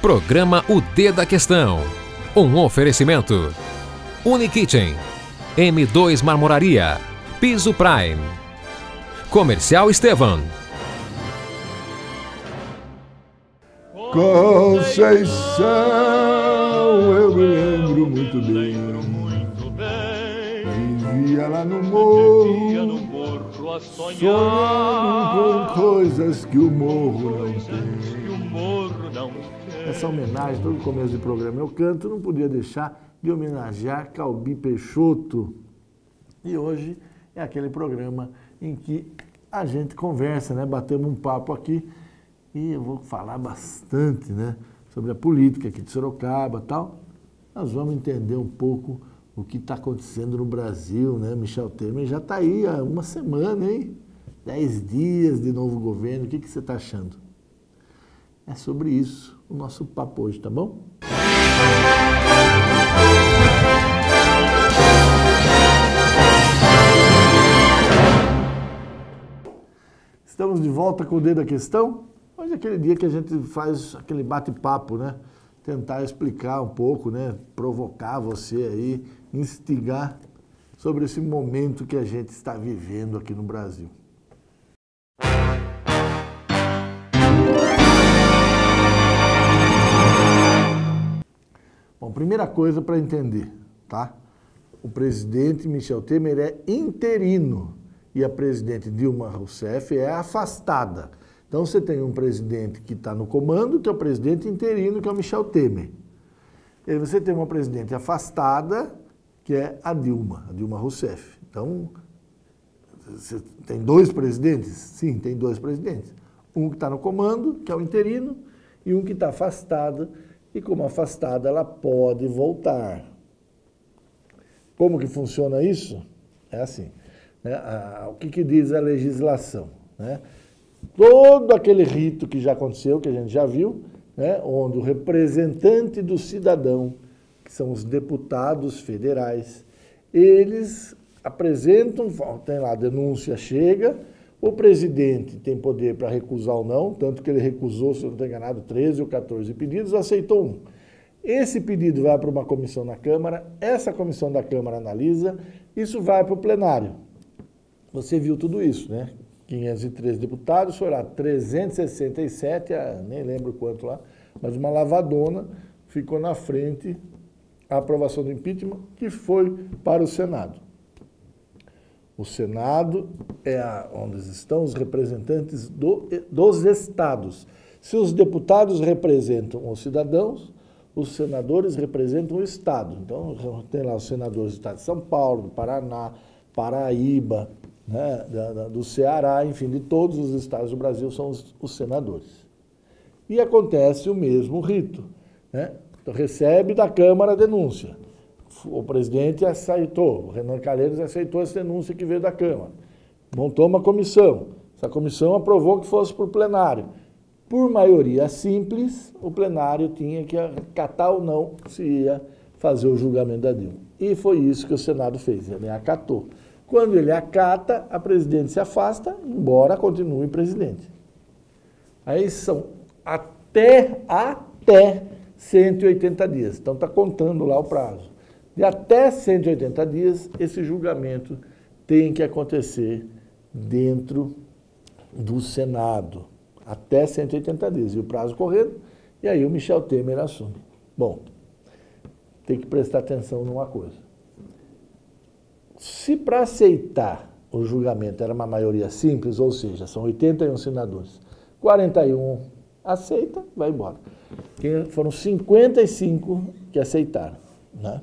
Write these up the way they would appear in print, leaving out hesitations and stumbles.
Programa O D da Questão. Um oferecimento. Unikitchen, M2 Marmoraria, Piso Prime, Comercial Estevam. Conceição, eu me lembro muito bem. Vivia lá no morro, sonhando com coisas que o morro não tem. Essa homenagem, todo começo do programa eu canto, não podia deixar de homenagear Calbi Peixoto. E hoje é aquele programa em que a gente conversa, né? Batemos um papo aqui e eu vou falar bastante, né? Sobre a política aqui de Sorocaba e tal. Nós vamos entender um pouco o que está acontecendo no Brasil, né? Michel Temer já está aí há uma semana, hein? 10 dias de novo governo, o que você está achando? É sobre isso o nosso papo hoje, tá bom? Estamos de volta com o D da Questão. Hoje é aquele dia que a gente faz aquele bate-papo, né? Tentar explicar um pouco, né? Provocar você aí, instigar sobre esse momento que a gente está vivendo aqui no Brasil. Bom, primeira coisa para entender, tá? O presidente Michel Temer é interino e a presidente Dilma Rousseff é afastada. Então você tem um presidente que está no comando, que é o presidente interino, que é o Michel Temer. E aí você tem uma presidente afastada, que é a Dilma Rousseff. Então, você tem dois presidentes? Sim, tem dois presidentes. Um que está no comando, que é o interino, e um que está afastado, e como afastada ela pode voltar. Como que funciona isso? É assim, né? O que diz a legislação, né? Todo aquele rito que já aconteceu, que a gente já viu, né? Onde o representante do cidadão, que são os deputados federais, eles apresentam, tem lá a denúncia, chega, o presidente tem poder para recusar ou não, tanto que ele recusou, se eu não estou enganado, 13 ou 14 pedidos, aceitou um. Esse pedido vai para uma comissão na Câmara, essa comissão da Câmara analisa, isso vai para o plenário. Você viu tudo isso, né? 513 deputados, foi lá 367, nem lembro quanto lá, mas uma lavadona ficou na frente a aprovação do impeachment, que foi para o Senado. O Senado é onde estão os representantes dos estados. Se os deputados representam os cidadãos, os senadores representam o estado. Então, tem lá os senadores do estado de São Paulo, do Paraná, Paraíba, né, do Ceará, enfim, de todos os estados do Brasil são os senadores. E acontece o mesmo rito, né? Então, recebe da Câmara a denúncia. O presidente aceitou, o Renan Calheiros aceitou essa denúncia que veio da Câmara. Montou uma comissão. Essa comissão aprovou que fosse para o plenário. Por maioria simples, o plenário tinha que acatar ou não se ia fazer o julgamento da Dilma. E foi isso que o Senado fez, ele acatou. Quando ele acata, a presidente se afasta, embora continue presidente. Aí são até 180 dias. Então está contando lá o prazo. De até 180 dias, esse julgamento tem que acontecer dentro do Senado. Até 180 dias. E o prazo correndo, e aí o Michel Temer assume. Bom, tem que prestar atenção numa coisa. Se para aceitar o julgamento era uma maioria simples, ou seja, são 81 senadores, 41 aceita, vai embora. Foram 55 que aceitaram, né?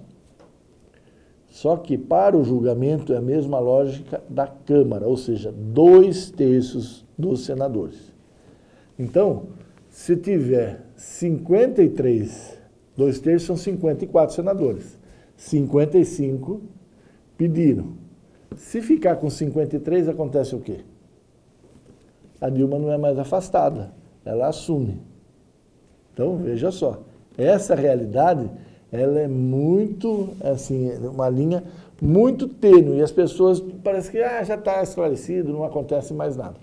Só que para o julgamento é a mesma lógica da Câmara, ou seja, 2/3 dos senadores. Então, se tiver 53, 2/3 são 54 senadores, 55 pediram. Se ficar com 53, acontece o quê? A Dilma não é mais afastada, ela assume. Então, veja só, essa realidade, ela é muito, assim, uma linha muito tênue, e as pessoas parecem que já está esclarecido, não acontece mais nada.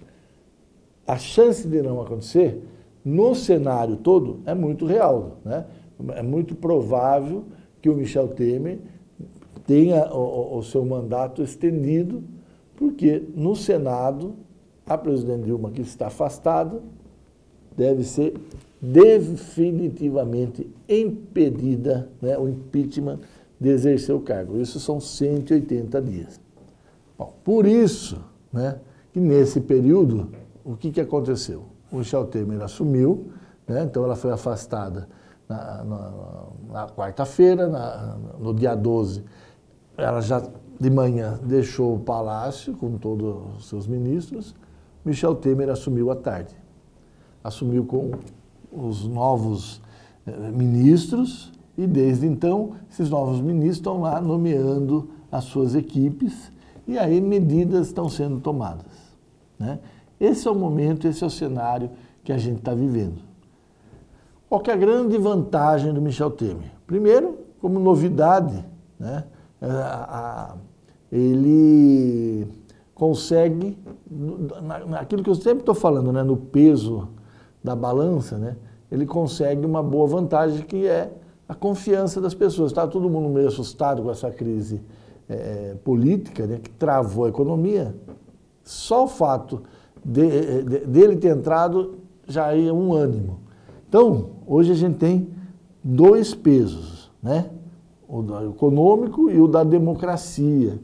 A chance de não acontecer no cenário todo, é muito real, né? É muito provável que o Michel Temer tenha o seu mandato estendido, porque no Senado, a presidente Dilma, que está afastada, deve ser definitivamente impedida, né, o impeachment de exercer o cargo. Isso são 180 dias. Bom, por isso, né, que nesse período, o que aconteceu? O Michel Temer assumiu, né, então ela foi afastada na quarta-feira, no dia 12, ela já de manhã deixou o palácio com todos os seus ministros. Michel Temer assumiu à tarde. Assumiu com os novos ministros e, desde então, esses novos ministros estão lá nomeando as suas equipes e aí medidas estão sendo tomadas, né? Esse é o momento, esse é o cenário que a gente está vivendo. Qual que é a grande vantagem do Michel Temer? Primeiro, como novidade, né, ele consegue, naquilo que eu sempre estou falando, né, no peso da balança, né, ele consegue uma boa vantagem, que é a confiança das pessoas. Está todo mundo meio assustado com essa crise política, né, que travou a economia. Só o fato dele ter entrado já é um ânimo. Então, hoje a gente tem dois pesos, né? O econômico e o da democracia.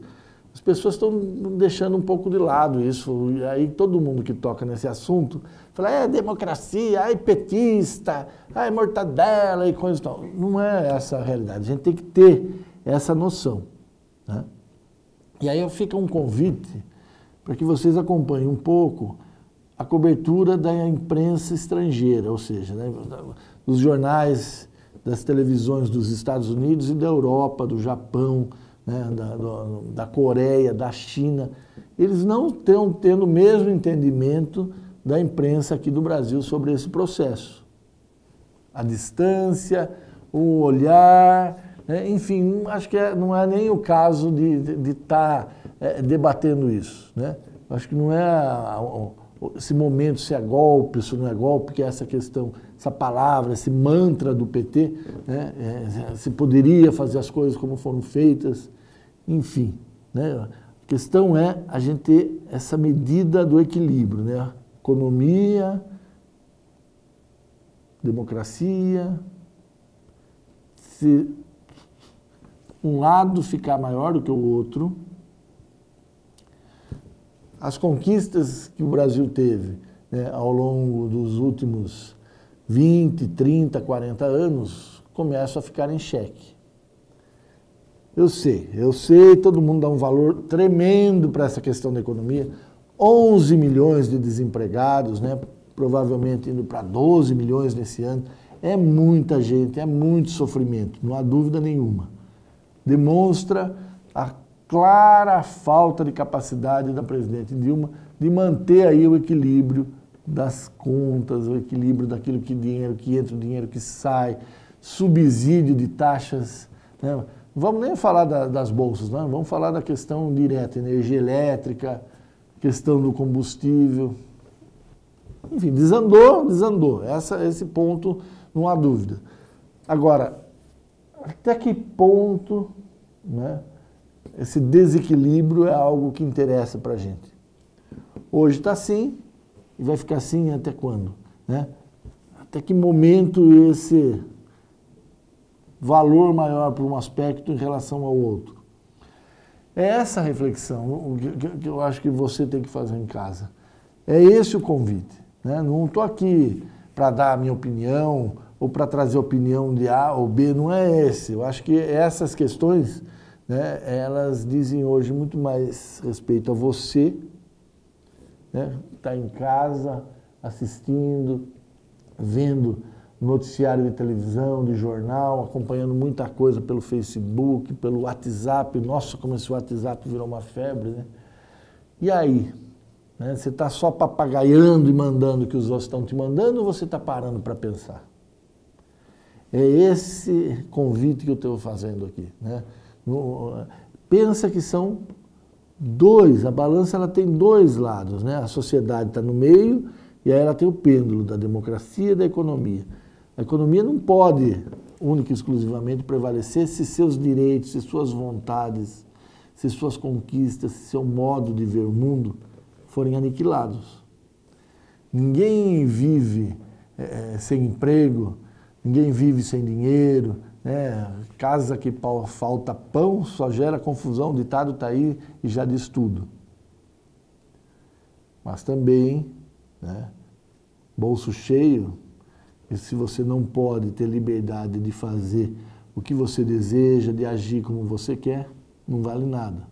As pessoas estão deixando um pouco de lado isso, e aí todo mundo que toca nesse assunto fala, democracia, petista, mortadela e coisa e tal. Não é essa a realidade, a gente tem que ter essa noção, né? E aí fica um convite para que vocês acompanhem um pouco a cobertura da imprensa estrangeira, ou seja, né, dos jornais, das televisões dos Estados Unidos e da Europa, do Japão, né, da Coreia, da China. Eles não estão tendo o mesmo entendimento da imprensa aqui do Brasil sobre esse processo. A distância, o olhar, né, enfim, acho que não é nem o caso de estar debatendo isso, né? Acho que não é esse momento, se é golpe, se não é golpe, que é essa questão, essa palavra, esse mantra do PT, né, se poderia fazer as coisas como foram feitas, enfim, né? A questão é a gente ter essa medida do equilíbrio, né? Economia, democracia, se um lado ficar maior do que o outro, as conquistas que o Brasil teve, né, ao longo dos últimos 20, 30, 40 anos começam a ficar em xeque. Eu sei, todo mundo dá um valor tremendo para essa questão da economia. 11 milhões de desempregados, né, provavelmente indo para 12 milhões nesse ano. É muita gente, é muito sofrimento, não há dúvida nenhuma. Demonstra a clara falta de capacidade da presidente Dilma de manter aí o equilíbrio das contas, o equilíbrio daquilo que dinheiro que entra, o dinheiro que sai, subsídio de taxas, né? Não vamos nem falar das bolsas, não, vamos falar da questão direta, energia elétrica, questão do combustível. Enfim, desandou. Esse ponto não há dúvida. Agora, até que ponto, né, esse desequilíbrio é algo que interessa para a gente? Hoje está assim e vai ficar assim até quando, né? Até que momento esse valor maior para um aspecto em relação ao outro? É essa reflexão que eu acho que você tem que fazer em casa. É esse o convite, né? Não estou aqui para dar a minha opinião ou para trazer a opinião de A ou B, não é esse. Eu acho que essas questões, né, elas dizem hoje muito mais respeito a você, né, está em casa, assistindo, vendo noticiário de televisão, de jornal, acompanhando muita coisa pelo Facebook, pelo WhatsApp. Nossa, como esse WhatsApp virou uma febre, né? E aí? Né, você está só papagaiando e mandando o que os outros estão te mandando, ou você está parando para pensar? É esse convite que eu estou fazendo aqui, né? Pensa que são dois, a balança ela tem dois lados, né? A sociedade está no meio E aí ela tem o pêndulo da democracia e da economia. A economia não pode, única e exclusivamente, prevalecer se seus direitos, se suas vontades, se suas conquistas, se seu modo de ver o mundo forem aniquilados. Ninguém vive sem emprego, ninguém vive sem dinheiro, né? Casa que falta pão só gera confusão, o ditado está aí e já diz tudo. Mas também, né, bolso cheio, e se você não pode ter liberdade de fazer o que você deseja, de agir como você quer, não vale nada.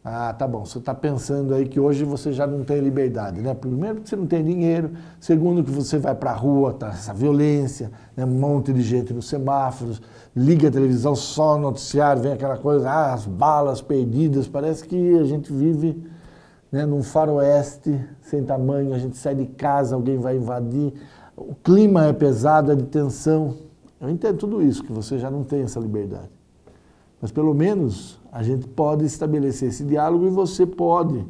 Ah, tá bom, você está pensando aí que hoje você já não tem liberdade, né? Primeiro que você não tem dinheiro, segundo que você vai para a rua, tá essa violência, né? Um monte de gente nos semáforos, liga a televisão, só noticiário, vem aquela coisa, as balas perdidas, parece que a gente vive, né, num faroeste sem tamanho, a gente sai de casa, alguém vai invadir, o clima é pesado, é de tensão. Eu entendo tudo isso, que você já não tem essa liberdade. Mas pelo menos a gente pode estabelecer esse diálogo e você pode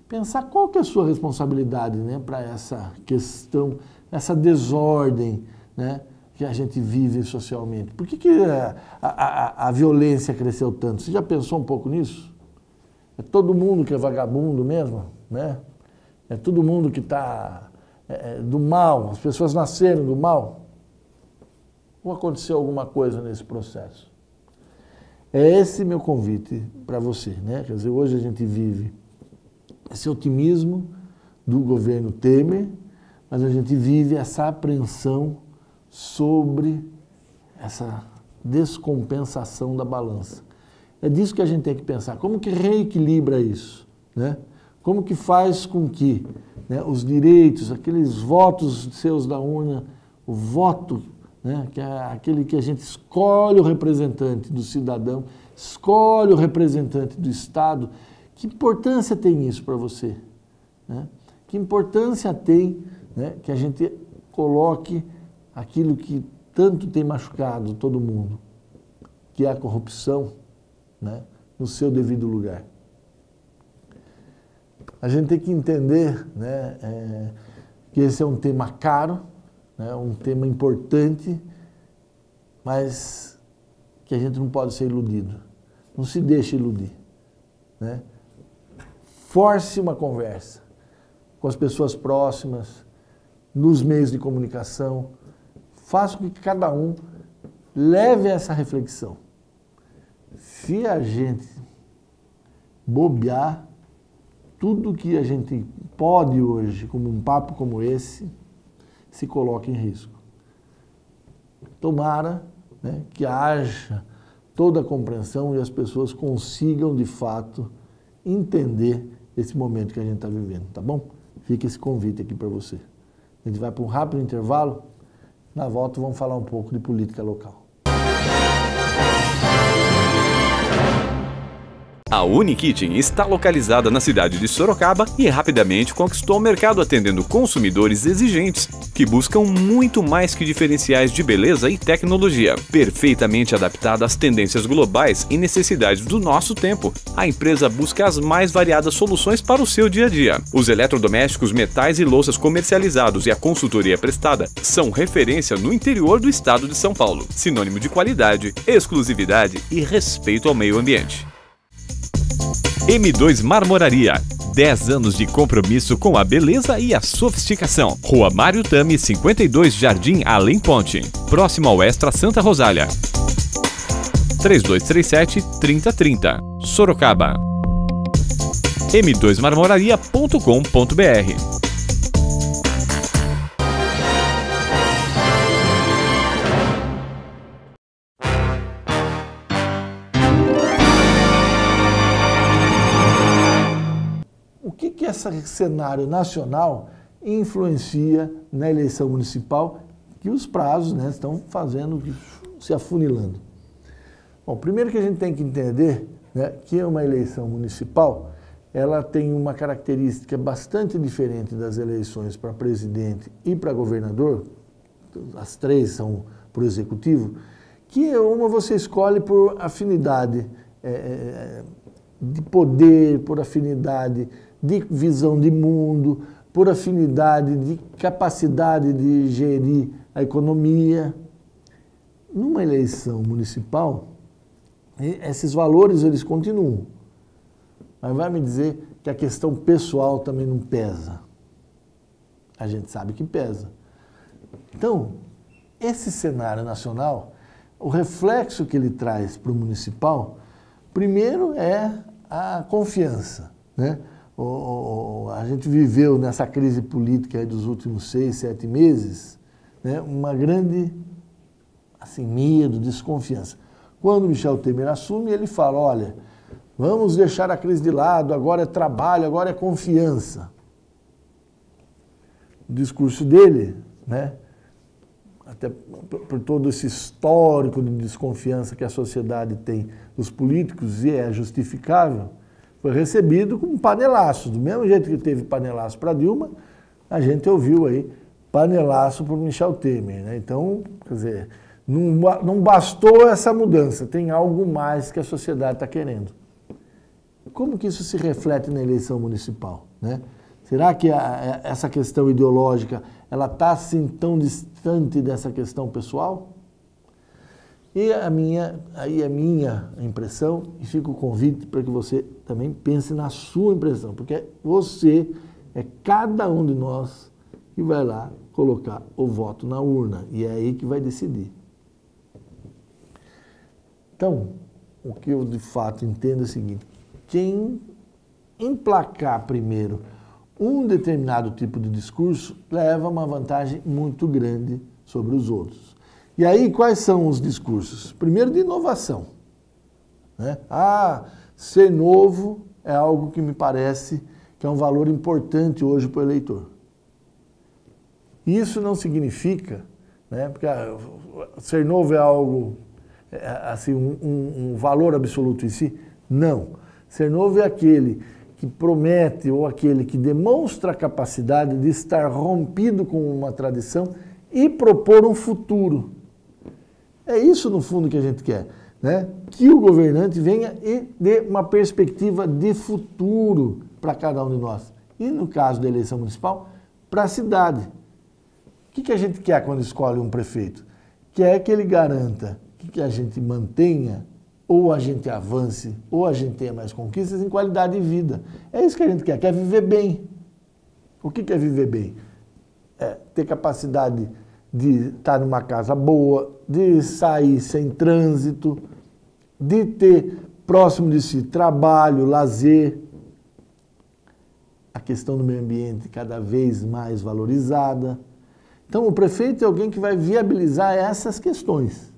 pensar qual que é a sua responsabilidade, né, para essa questão, essa desordem, né, que a gente vive socialmente. Por que a violência cresceu tanto? Você já pensou um pouco nisso? É todo mundo que é vagabundo mesmo, né? É todo mundo que está do mal, as pessoas nasceram do mal? Ou aconteceu alguma coisa nesse processo? É esse meu convite para você, né? Quer dizer, hoje a gente vive esse otimismo do governo Temer, mas a gente vive essa apreensão sobre essa descompensação da balança. É disso que a gente tem que pensar. Como que reequilibra isso, né? Como que faz com que, né, os direitos, aqueles votos seus da urna, o voto, né, que é aquele que a gente escolhe o representante do cidadão, escolhe o representante do Estado, que importância tem isso para você, né? Que importância tem, né, que a gente coloque aquilo que tanto tem machucado todo mundo, que é a corrupção, né, no seu devido lugar. A gente tem que entender, né, que esse é um tema caro, né, um tema importante, mas que a gente não pode ser iludido. Não se deixe iludir, né? Force uma conversa com as pessoas próximas, nos meios de comunicação. Faça com que cada um leve essa reflexão. Se a gente bobear, tudo que a gente pode hoje, como um papo como esse, se coloca em risco. Tomara, né, que haja toda a compreensão e as pessoas consigam, de fato, entender esse momento que a gente está vivendo, tá bom? Fica esse convite aqui para você. A gente vai para um rápido intervalo, na volta vamos falar um pouco de política local. A Unikitchen está localizada na cidade de Sorocaba e rapidamente conquistou o mercado atendendo consumidores exigentes que buscam muito mais que diferenciais de beleza e tecnologia. Perfeitamente adaptada às tendências globais e necessidades do nosso tempo, a empresa busca as mais variadas soluções para o seu dia a dia. Os eletrodomésticos, metais e louças comercializados e a consultoria prestada são referência no interior do estado de São Paulo, sinônimo de qualidade, exclusividade e respeito ao meio ambiente. M2 Marmoraria. 10 anos de compromisso com a beleza e a sofisticação. Rua Mário Tami, 52, Jardim Além Ponte. Próximo ao Extra Santa Rosália. 3237-3030. Sorocaba. m2marmoraria.com.br. Esse cenário nacional influencia na eleição municipal, que os prazos, né, estão fazendo, se afunilando. Bom, primeiro que a gente tem que entender, né, que uma eleição municipal, ela tem uma característica bastante diferente das eleições para presidente e para governador, as três são para o executivo, que uma você escolhe por afinidade de poder, por afinidade de visão de mundo, por afinidade, de capacidade de gerir a economia. Numa eleição municipal, esses valores eles continuam. Mas vai me dizer que a questão pessoal também não pesa. A gente sabe que pesa. Então, esse cenário nacional, o reflexo que ele traz para o municipal, primeiro é a confiança, né? A gente viveu nessa crise política aí dos últimos 6, 7 meses, né, uma grande assim, medo, desconfiança. Quando Michel Temer assume, ele fala, olha, vamos deixar a crise de lado, agora é trabalho, agora é confiança. O discurso dele, né, até por todo esse histórico de desconfiança que a sociedade tem dos políticos, e é justificável, foi recebido com panelaço. Do mesmo jeito que teve panelaço para Dilma, a gente ouviu aí panelaço para o Michel Temer, né? Então, quer dizer, não bastou essa mudança, tem algo mais que a sociedade está querendo. Como que isso se reflete na eleição municipal, né? Será que essa questão ideológica ela está assim tão distante dessa questão pessoal? E aí é minha impressão, e fica o convite para que você também pense na sua impressão, porque você é cada um de nós que vai lá colocar o voto na urna, e é aí que vai decidir. Então, o que eu de fato entendo é o seguinte, quem emplacar primeiro um determinado tipo de discurso leva uma vantagem muito grande sobre os outros. E aí, quais são os discursos? Primeiro, de inovação, né? Ser novo é algo que me parece que é um valor importante hoje para o eleitor. Isso não significa, né, porque ser novo é algo, assim, um valor absoluto em si. Não. Ser novo é aquele que promete ou aquele que demonstra a capacidade de estar rompido com uma tradição e propor um futuro. É isso, no fundo, que a gente quer, né? Que o governante venha e dê uma perspectiva de futuro para cada um de nós. E, no caso da eleição municipal, para a cidade. O que a gente quer quando escolhe um prefeito? Quer que ele garanta que a gente mantenha, ou a gente avance, ou a gente tenha mais conquistas em qualidade de vida. É isso que a gente quer viver bem. O que é viver bem? É ter capacidade de estar numa casa boa, de sair sem trânsito, de ter próximo de si trabalho, lazer, a questão do meio ambiente cada vez mais valorizada. Então, o prefeito é alguém que vai viabilizar essas questões.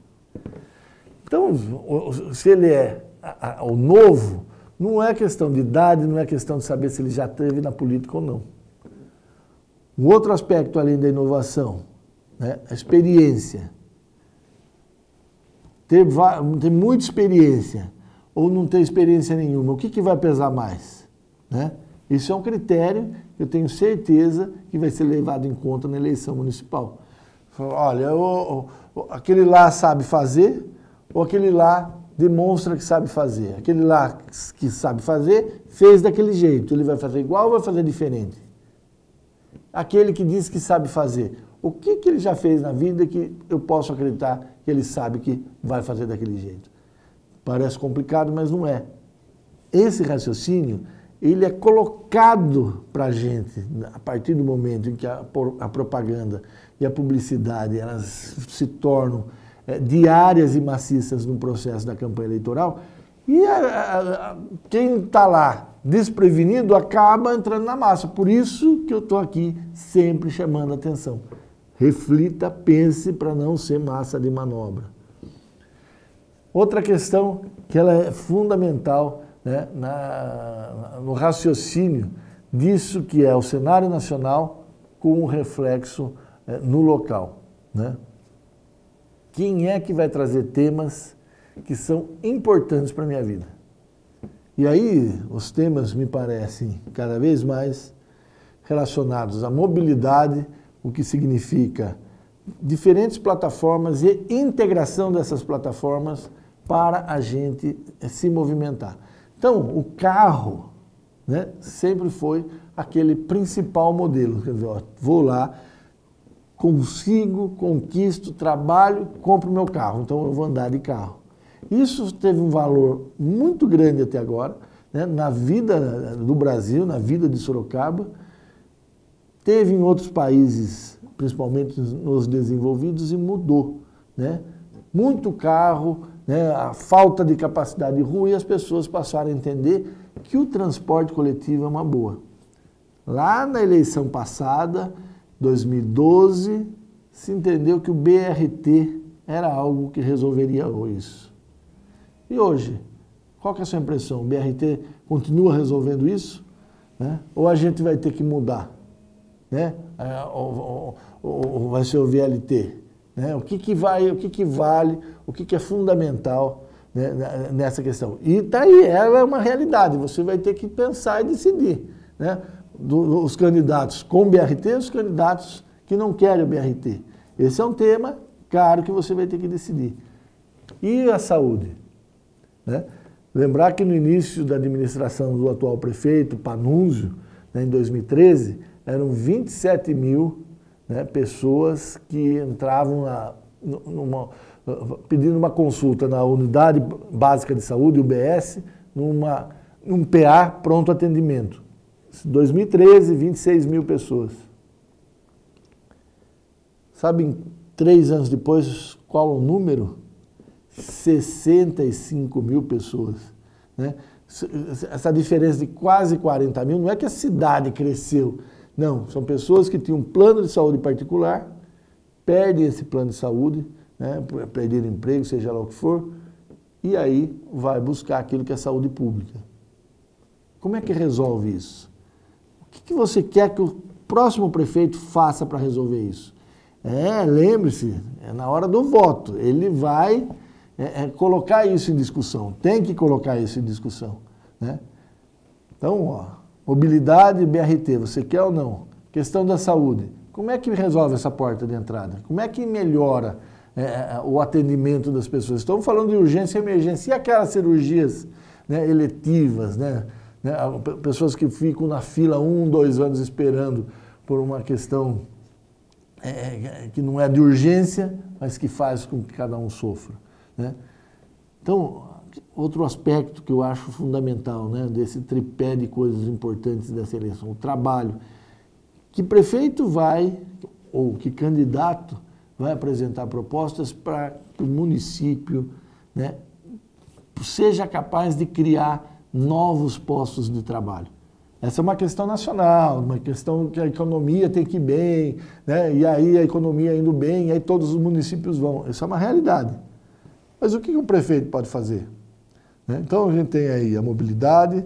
Então, se ele é o novo, não é questão de idade, não é questão de saber se ele já esteve na política ou não. Um outro aspecto além da inovação, né, a experiência. Ter muita experiência ou não ter experiência nenhuma, o que vai pesar mais, né? Isso é um critério que eu tenho certeza que vai ser levado em conta na eleição municipal. Olha, aquele lá sabe fazer, ou aquele lá demonstra que sabe fazer. Aquele lá que sabe fazer, fez daquele jeito. Ele vai fazer igual ou vai fazer diferente? Aquele que diz que sabe fazer, o que ele já fez na vida que eu posso acreditar que ele sabe que vai fazer daquele jeito? Parece complicado, mas não é. Esse raciocínio, ele é colocado para a gente a partir do momento em que a propaganda e a publicidade elas se tornam diárias e maciças no processo da campanha eleitoral, e quem está lá desprevenido acaba entrando na massa. Por isso que eu estou aqui sempre chamando a atenção. Reflita, pense para não ser massa de manobra. Outra questão que ela é fundamental, né, no raciocínio disso que é o cenário nacional com um reflexo no local, né? Quem é que vai trazer temas que são importantes para a minha vida? E aí os temas me parecem cada vez mais relacionados à mobilidade, o que significa diferentes plataformas e integração dessas plataformas para a gente se movimentar. Então, o carro, né, sempre foi aquele principal modelo. Quer dizer, ó, vou lá, consigo, conquisto, trabalho, compro meu carro, então eu vou andar de carro. Isso teve um valor muito grande até agora, né, na vida do Brasil, na vida de Sorocaba. Teve em outros países, principalmente nos desenvolvidos, e mudou, né? Muito carro, né, a falta de capacidade de rua, e as pessoas passaram a entender que o transporte coletivo é uma boa. Lá na eleição passada, 2012, se entendeu que o BRT era algo que resolveria isso. E hoje, qual que é a sua impressão? O BRT continua resolvendo isso? Né? Ou a gente vai ter que mudar? Né? Ou vai ser o VLT? Né? O que vale, o que é fundamental, né, nessa questão? E está aí, ela é uma realidade, você vai ter que pensar e decidir. Né? Os candidatos com BRT e os candidatos que não querem o BRT. Esse é um tema, claro, que você vai ter que decidir. E a saúde? Né? Lembrar que no início da administração do atual prefeito, Panunzio, né, em 2013, eram 27 mil, né, pessoas que entravam pedindo uma consulta na Unidade Básica de Saúde, UBS, num PA pronto atendimento. 2013, 26 mil pessoas. Sabem, 3 anos depois, qual o número? 65 mil pessoas. Né? Essa diferença de quase 40 mil, não é que a cidade cresceu, não, são pessoas que tinham um plano de saúde particular, perdem esse plano de saúde, né, perderam emprego, seja lá o que for, e aí vai buscar aquilo que é saúde pública. Como é que resolve isso? O que você quer que o próximo prefeito faça para resolver isso? Lembre-se, é na hora do voto, ele vai colocar isso em discussão, tem que colocar isso em discussão. Né? Então, ó, mobilidade, BRT, você quer ou não? Questão da saúde, como é que resolve essa porta de entrada? Como é que melhora o atendimento das pessoas? Estamos falando de urgência e emergência, e aquelas cirurgias, né, eletivas, né? Pessoas que ficam na fila 1, 2 anos esperando por uma questão que não é de urgência, mas que faz com que cada um sofra. Né? Então, outro aspecto que eu acho fundamental, né, desse tripé de coisas importantes dessa eleição, o trabalho. Que prefeito vai, ou que candidato vai apresentar propostas para que o município, né, seja capaz de criar novos postos de trabalho. Essa é uma questão nacional, uma questão que a economia tem que ir bem, né, e aí a economia indo bem, e aí todos os municípios vão. Isso é uma realidade. Mas o que o prefeito pode fazer? Então a gente tem aí a mobilidade,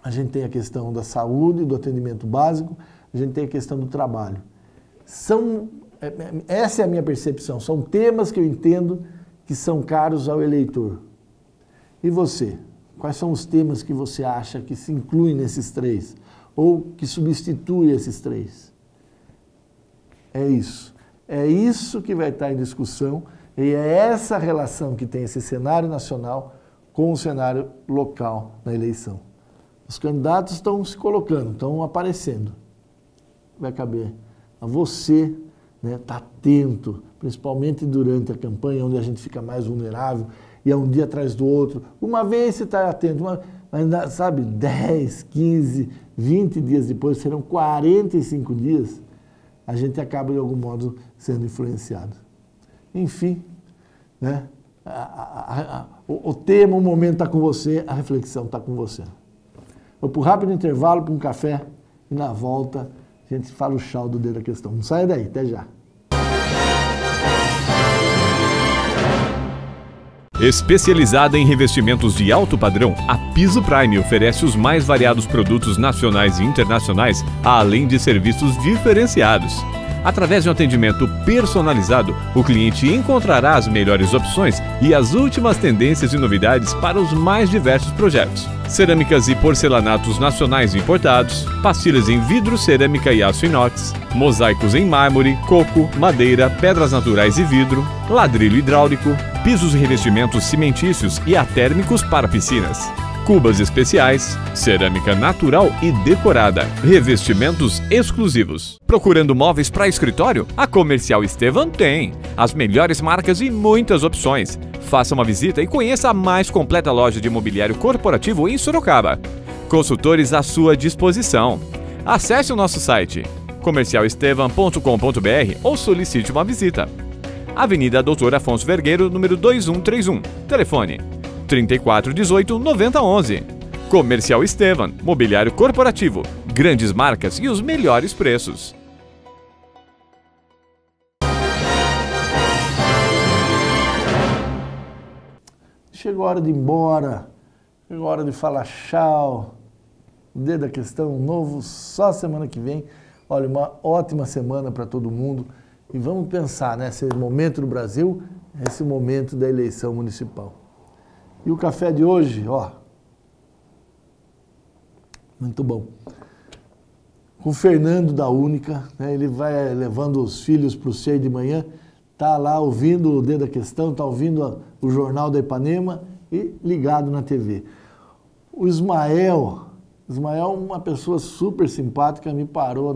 a gente tem a questão da saúde, do atendimento básico, a gente tem a questão do trabalho. Essa é a minha percepção, são temas que eu entendo que são caros ao eleitor. E você? Quais são os temas que você acha que se incluem nesses 3? Ou que substituem esses 3? É isso. É isso que vai estar em discussão. E é essa relação que tem esse cenário nacional com o cenário local na eleição. Os candidatos estão se colocando, estão aparecendo. Vai caber a você, né, estar atento, principalmente durante a campanha, onde a gente fica mais vulnerável, e é um dia atrás do outro. Uma vez você está atento, mas sabe, 10, 15, 20 dias depois, serão 45 dias, a gente acaba de algum modo sendo influenciado. Enfim, né? O tema, o momento está com você, a reflexão está com você. Vou para um rápido intervalo, para um café, e na volta a gente fala o chau do dedo da questão. Não saia daí, até já. Especializada em revestimentos de alto padrão, a Piso Prime oferece os mais variados produtos nacionais e internacionais, além de serviços diferenciados. Através de um atendimento personalizado, o cliente encontrará as melhores opções e as últimas tendências e novidades para os mais diversos projetos. Cerâmicas e porcelanatos nacionais importados, pastilhas em vidro, cerâmica e aço inox, mosaicos em mármore, coco, madeira, pedras naturais e vidro, ladrilho hidráulico, pisos e revestimentos cimentícios e atérmicos para piscinas. cubas especiais, cerâmica natural e decorada, revestimentos exclusivos. Procurando móveis para escritório? A Comercial Estevan tem as melhores marcas e muitas opções. Faça uma visita e conheça a mais completa loja de mobiliário corporativo em Sorocaba. Consultores à sua disposição. Acesse o nosso site comercialestevan.com.br ou solicite uma visita. Avenida Doutor Afonso Vergueiro, número 2131. Telefone 3418 9011. Comercial Estevan, mobiliário corporativo, grandes marcas e os melhores preços. Chegou a hora de ir embora, chegou a hora de falar tchau. O Dedo da Questão novo só semana que vem. Olha, uma ótima semana para todo mundo. E vamos pensar, né? Esse momento do Brasil, esse momento da eleição municipal. E o café de hoje, ó, muito bom. Com o Fernando da Única, né? Ele vai levando os filhos para o CEI de manhã, tá lá ouvindo o Dedo da Questão, tá ouvindo o Jornal da Ipanema e ligado na TV. O Ismael é uma pessoa super simpática, me parou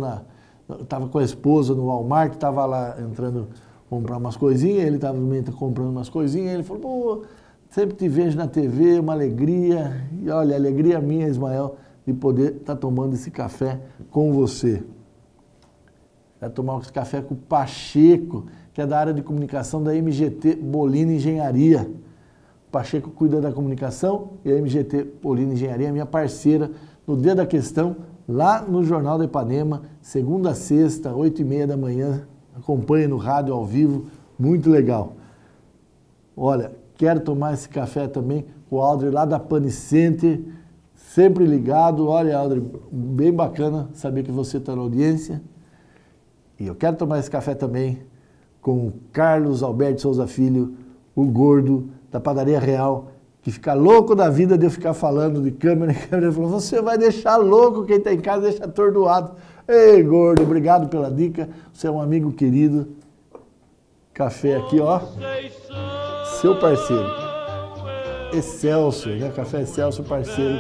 estava com a esposa no Walmart, estava lá entrando comprar umas coisinhas, ele estava comprando umas coisinhas, ele falou, pô, sempre te vejo na TV, uma alegria, e olha, alegria minha, Ismael, de poder estar tomando esse café com você. Vai tomar esse café com o Pacheco, que é da área de comunicação da MGT Bolina Engenharia. O Pacheco cuida da comunicação e a MGT Bolina Engenharia é minha parceira no Dedo da Questão, lá no Jornal da Ipanema, segunda a sexta, 8h30 da manhã. Acompanhe no rádio ao vivo, muito legal. Olha, quero tomar esse café também com o Aldre lá da Pane Center, sempre ligado. Olha, Aldre, bem bacana saber que você está na audiência. E eu quero tomar esse café também com o Carlos Alberto Souza Filho, o gordo da Padaria Real, que fica louco da vida de eu ficar falando de câmera em câmera. Ele falou, você vai deixar louco quem está em casa, deixa atordoado. Ei, gordo, obrigado pela dica, você é um amigo querido. Café aqui, ó, seu parceiro, Excelsior, né? Café Excelsior, parceiro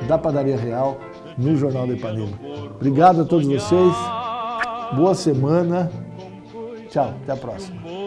da Padaria Real, no Jornal da Ipanema. Obrigado a todos vocês, boa semana, tchau, até a próxima.